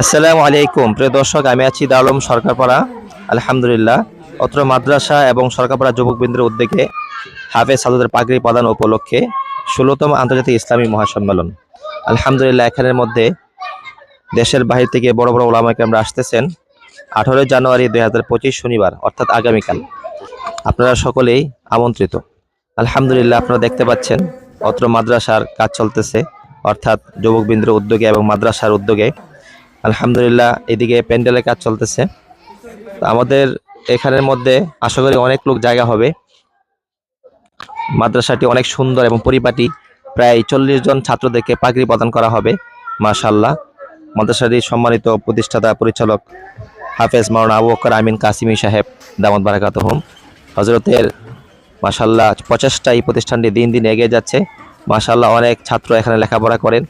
আসসালামু আলাইকুম প্রিয় দর্শক, আমি আছি দারুল উলুম সরকারপাড়া। আলহামদুলিল্লাহ, অত্র মাদ্রাসা এবং সরকারপাড়া যুবকবৃন্দের উদ্যোগে হাফেজ সাদুদের পাগড়ি প্রদান উপলক্ষে ১৬তম আন্তর্জাতিক ইসলামী মহাসম্মেলন। আলহামদুলিল্লাহ, এখানের মধ্যে দেশের বাহির থেকে বড় বড় ওলামা কেরামরা আসতেছেন। ১৮ জানুয়ারি ২০২৫ শনিবার, অর্থাৎ আগামীকাল। আপনারা সকলেই আমন্ত্রিত। আলহামদুলিল্লাহ, আপনারা দেখতে পাচ্ছেন অত্র মাদ্রাসার কাজ চলতেছে, অর্থাৎ যুবকবৃন্দের উদ্যোগে এবং মাদ্রাসার উদ্যোগে। আলহামদুলিল্লাহ, এদিকে প্যান্ডেলের কাজ চলতেছে। তো আমাদের এখানের মধ্যে আশা করি অনেক লোক জায়গা হবে। মাদ্রাসাটি অনেক সুন্দর এবং পরিপাটি। প্রায় ৪০ জন ছাত্রদেরকে পাগড়ি প্রদান করা হবে। মাশাআল্লাহ, মাদ্রাসাটির সম্মানিত প্রতিষ্ঠাতা পরিচালক হাফেজ মাওলানা আবু বকর আমিন কাসিমি সাহেব দামাত বারাকাতুহুম হযরতের মাশাআল্লাহ প্রচেষ্টা এই প্রতিষ্ঠানটি দিন দিন এগিয়ে যাচ্ছে। মাশাআল্লাহ, অনেক ছাত্র এখানে লেখাপড়া করেন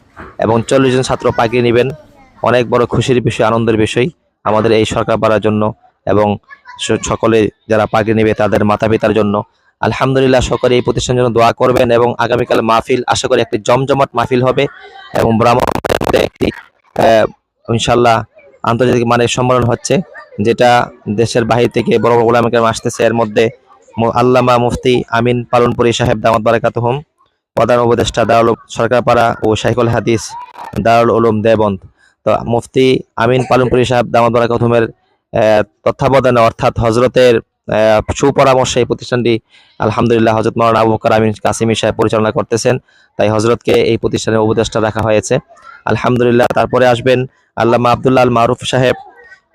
এবং ৪০ জন ছাত্র পাগড়ি নেবেন। অনেক বড় খুশির বিষয়, আনন্দের বিষয় আমাদের এই সরকারপাড়ার জন্য এবং সকলে যারা পাগড়ি নেবে তাদের মাতা পিতার জন্য। আলহামদুলিল্লাহ, সকলে এই প্রতিষ্ঠানের জন্য দোয়া করবেন এবং আগামীকাল মাহফিল আশা করি একটি জমজমাট মাহফিল হবে এবং ব্রাহ্মণবাড়িয়াতে একটি ইনশাআল্লাহ আন্তর্জাতিক মানের সম্মেলন হচ্ছে, যেটা দেশের বাহির থেকে বড় বড় উলামা কেরাম আসতেছে। এর মধ্যে আল্লামা মুফতি আমিন পালনপুরি সাহেব দামাত বারাকাতুহুম, প্রধান উপদেষ্টা দারুল উলুম সরকারপাড়া ও শাইখুল হাদিস দারুল উলুম দেওবন্দ। তো মুফতি আমিন পালনপুরি সাহেব দামাত বারাকাতুহুমের তত্ত্বাবধানে, অর্থাৎ হজরতের সুপরামর্শে এই প্রতিষ্ঠানটি আলহামদুলিল্লাহ হযরত মাওলানা আবু বকর আমিন কাসিমি সাহেব পরিচালনা করতেছেন। তাই হজরতকে এই প্রতিষ্ঠানের উপদেষ্টা রাখা হয়েছে। আলহামদুলিল্লাহ, তারপরে আসবেন আল্লামা আব্দুল্লাহ আল মারুফ সাহেব।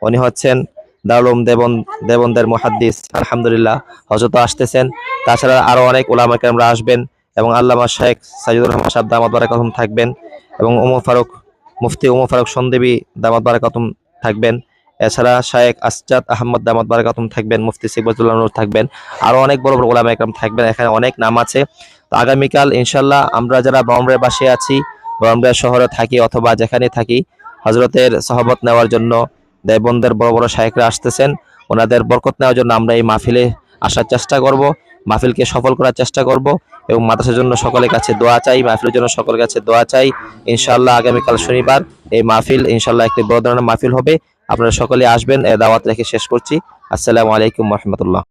উনি হচ্ছেন দারুল উলুম দেওবন্দের মুহাদ্দিস। আলহামদুলিল্লাহ, হযরত আসতেছেন। তাছাড়া আরো অনেক উলামা কেরামরা আসবেন এবং আল্লামা শেখ সাইদুর রহমান সাহেব দামাত বারাকাতুহুম থাকবেন এবং মুফতি ওমর ফারুক সন্দেবী দামাত বারাকাতুহুম থাকবেন। এছাড়া শায়েখ আসজাদ আহমদ দামাত বারাকাতুহুম থাকবেন, মুফতি সিকবাতুল্লাহ নূর থাকবেন, আরো অনেক বড় বড় উলামা একরাম থাকবেন। এখানে অনেক নাম আছে। তো আগামীকাল ইনশাআল্লাহ আমরা যারা ব্রাহ্মণবাড়িয়াবাসী আছি, ব্রাহ্মণবাড়িয়া শহরে থাকি অথবা যেখানে থাকি, হযরতের সহবত নেওয়ার জন্য দেওবন্দের বড় বড় শায়েখরা আসতেছেন। ওনাদের বরকত নেওয়ার জন্য আমরা এই মাহফিলে আসার চেষ্টা করব, মাহফিলকে সফল করার চেষ্টা করব এবং মাদ্রাসার জন্য সকলের কাছে দোয়া চাই, মাহফিলের জন্য সকলের কাছে দোয়া চাই। ইনশাআল্লাহ আগামীকাল শনিবার এই মাহফিল ইনশাআল্লাহ একটি বড় ধরনের মাহফিল হবে। আপনারা সকলে আসবেন, দাওয়াত রেখে শেষ করছি। আসসালামু আলাইকুম ওয়া রাহমাতুল্লাহ।